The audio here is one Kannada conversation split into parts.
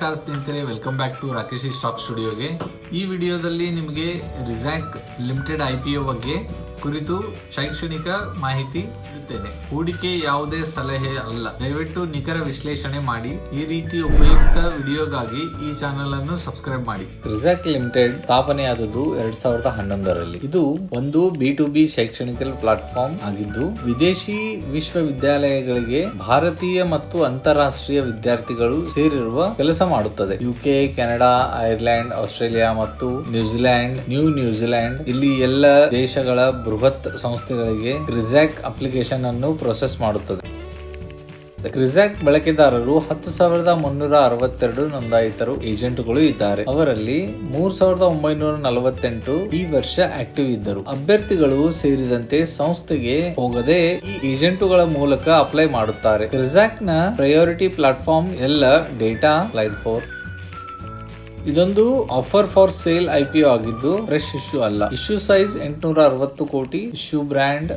ನಮಸ್ಕಾರ ಸ್ನೇಹಿತರೆ, welcome back to Rakesh stock ಸ್ಟುಡಿಯೋಗೆ. ಈ ವಿಡಿಯೋದಲ್ಲಿ ನಿಮಗೆ ರಿಜಾಕ್ ಲಿಮಿಟೆಡ್ IPO ಬಗ್ಗೆ ಕುರಿತು ಶೈಕ್ಷಣಿಕ ಮಾಹಿತಿ ನೀಡುತ್ತೇನೆ. ಹೂಡಿಕೆ ಯಾವುದೇ ಸಲಹೆ ಅಲ್ಲ, ದಯವಿಟ್ಟು ನಿಖರ ವಿಶ್ಲೇಷಣೆ ಮಾಡಿ. ಈ ರೀತಿ ಉಪಯುಕ್ತ ವಿಡಿಯೋಗಾಗಿ ಈ ಚಾನೆಲ್ ಅನ್ನು ಸಬ್ಸ್ಕ್ರೈಬ್ ಮಾಡಿ. ಕ್ರಿಜಾಕ್ ಲಿಮಿಟೆಡ್ ಸ್ಥಾಪನೆಯಾದದ್ದು 2011ರಲ್ಲಿ. ಇದು ಒಂದು B2B ಶೈಕ್ಷಣಿಕ ಪ್ಲಾಟ್ಫಾರ್ಮ್ ಆಗಿದ್ದು, ವಿದೇಶಿ ವಿಶ್ವವಿದ್ಯಾಲಯಗಳಿಗೆ ಭಾರತೀಯ ಮತ್ತು ಅಂತಾರಾಷ್ಟ್ರೀಯ ವಿದ್ಯಾರ್ಥಿಗಳು ಸೇರಿರುವ ಕೆಲಸ ಮಾಡುತ್ತದೆ. UK, ಕೆನಡಾ, ಐರ್ಲೆಂಡ್, ಆಸ್ಟ್ರೇಲಿಯಾ ಮತ್ತು ನ್ಯೂಜಿಲೆಂಡ್ ಇಲ್ಲಿ ಎಲ್ಲ ದೇಶಗಳ ಬೃಹತ್ ಸಂಸ್ಥೆಗಳಿಗೆ ಕ್ರಿಜಾಕ್ ಅಪ್ಲಿಕೇಶನ್ ಅನ್ನು ಪ್ರೊಸೆಸ್ ಮಾಡುತ್ತದೆ. ಕ್ರಿಜಾಕ್ ಬಳಕೆದಾರರು 10,362 ನೋಂದಾಯಿತರು ಏಜೆಂಟ್ಗಳು ಇದ್ದಾರೆ. ಅವರಲ್ಲಿ 3,948 ಈ ವರ್ಷ ಆಕ್ಟಿವ್ ಇದ್ದರು. ಅಭ್ಯರ್ಥಿಗಳು ಸೇರಿದಂತೆ ಸಂಸ್ಥೆಗೆ ಹೋಗದೆ ಈ ಏಜೆಂಟುಗಳ ಮೂಲಕ ಅಪ್ಲೈ ಮಾಡುತ್ತಾರೆ. ಕ್ರಿಜಾಕ್ ನ ಪ್ರಯಾರಿಟಿ ಪ್ಲಾಟ್ಫಾರ್ಮ್ ಎಲ್ಲ ಡೇಟಾ ಸ್ಲೈಡ್ 4. ಇದೊಂದು ಆಫರ್ ಫಾರ್ ಸೇಲ್ IPO ಆಗಿದ್ದು ಫ್ರೆಶ್ ಇಶ್ಯೂ ಅಲ್ಲ. Issue size 860 crore. Issue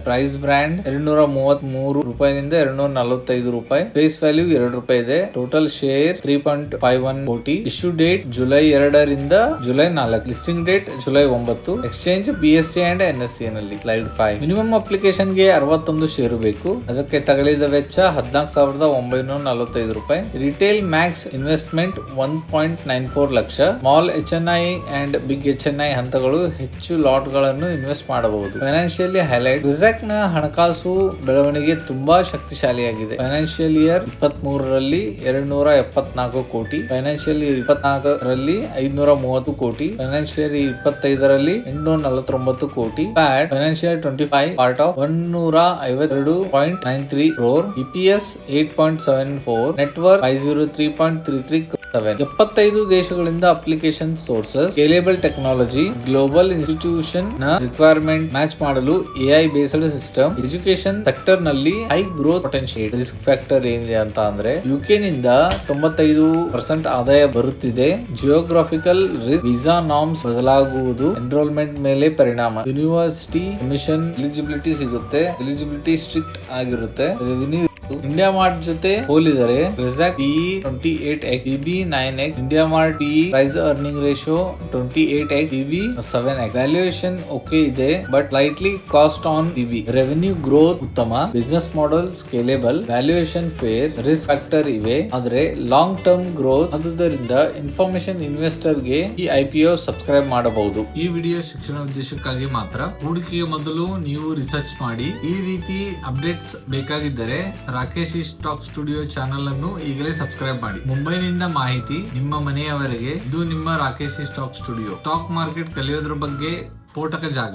price band $233 $245. Face value $2 ಇದೆ. Total share 3.51 crore. Issue date July 2 July 4. Listing date July 9. Exchange BSE NSE ನಲ್ಲಿ. ಸ್ಲೈಡ್ 5. ಮಿನಿಮಮ್ ಅಪ್ಲಿಕೇಶನ್ ಗೆ 61 ಷೇರು ಬೇಕು. ಅದಕ್ಕೆ ತಗಲಿದ ವೆಚ್ಚ $14,945. Retail max investment 1.94 lakh. Small HNI and big HNI ಹಂತಗಳು ಹೆಚ್ಚು ಲಾಟ್ ಗಳನ್ನು ಇನ್ವೆಸ್ಟ್ ಮಾಡಬಹುದು. ಫೈನಾನ್ಷಿಯಲಿ ಹೈಲೈಟ್: ಕ್ರಿಜಾಕ್ ನ ಹಣಕಾಸು ಬೆಳವಣಿಗೆ ತುಂಬಾ ಶಕ್ತಿಶಾಲಿಯಾಗಿದೆ. ಫೈನಾನ್ಷಿಯಲ್ ಇಯರ್ 23ರಲ್ಲಿ 274 ಕೋಟಿ. ಫೈನಾನ್ಷಿಯಲ್ ಇಯರ್ 24ರಲ್ಲಿ 530 ಕೋಟಿ. ಫೈನಾನ್ಷಿಯಲ್ ಇಯರ್ 25ರಲ್ಲಿ 849 ಕೋಟಿ. PAT financial 25 part of 152.93 crore. EPS 8.74. Network 503.33 75 ದೇಶಗಳಿಂದ application sources. Scalable technology. Global institution ನ ರಿಕ್ವೈರ್ಮೆಂಟ್ ಮ್ಯಾಚ್ ಮಾಡಲು AI based system. Education sector ನಲ್ಲಿ high growth potential. Risk factor ಏನಿದೆ ಅಂತ ಅಂದ್ರೆ UK ನಿಂದ 95% ಆದಾಯ ಬರುತ್ತಿದೆ. Geographical risk. ವೀಸಾ ನಾರ್ಮ್ಸ್ ಬದಲಾಗುವುದು ಎನ್ರೋಲ್ಮೆಂಟ್ ಮೇಲೆ ಪರಿಣಾಮ. ಯೂನಿವರ್ಸಿಟಿ ಮಿಷನ್ ಎಲಿಜಿಬಿಲಿಟಿ ಸಿಗುತ್ತೆ. ಎಲಿಜಿಬಿಲಿಟಿ ಸ್ಟ್ರಿಕ್ಟ್ ಆಗಿರುತ್ತೆ. ರೆವಿನ್ಯೂ ಇಂಡಿಯಾ ಮಾರ್ಟ್ ಜೊತೆ ಹೋಲಿದರೆ Crizac PE 28x, PB 9x. IndiaMART PE price earning ratio 28x, PB 7x. Valuation okay ಇದೆ, but slightly cost on PB. Revenue growth ಉತ್ತಮ. Business model scalable. Valuation fair. Risk factor ಇವೆ, ಆದ್ರೆ ಲಾಂಗ್ ಟರ್ಮ್ ಗ್ರೋತ್. ಆದ್ದರಿಂದ ಇನ್ಫಾರ್ಮೇಶನ್ ಇನ್ವೆಸ್ಟರ್ ಗೆ ಈ IPO ಸಬ್ಸ್ಕ್ರೈಬ್ ಮಾಡಬಹುದು. ಈ ವಿಡಿಯೋ ಶಿಕ್ಷಣ ಉದ್ದೇಶಕ್ಕಾಗಿ ಮಾತ್ರ. ಹೂಡಿಕೆಗೆ ಮೊದಲು ನೀವು ರಿಸರ್ಚ್ ಮಾಡಿ. ಈ ರೀತಿ ಅಪ್ಡೇಟ್ಸ್ ಬೇಕಾಗಿದ್ದರೆ ರಾಕೇಶ್ ಸ್ಟಾಕ್ ಸ್ಟುಡಿಯೋ ಚಾನೆಲ್ ಅನ್ನು ಈಗಲೇ ಸಬ್ಸ್ಕ್ರೈಬ್ ಮಾಡಿ. ಮುಂಬೈನಿಂದ ಮಾಹಿತಿ ನಿಮ್ಮ ಮನೆಯವರೆಗೆ. ಇದು ನಿಮ್ಮ Rakesh stock studio. Stock market ಕಲಿಯೋದ್ರ ಬಗ್ಗೆ ಸ್ಫೋಟಕ ಜಾಗ.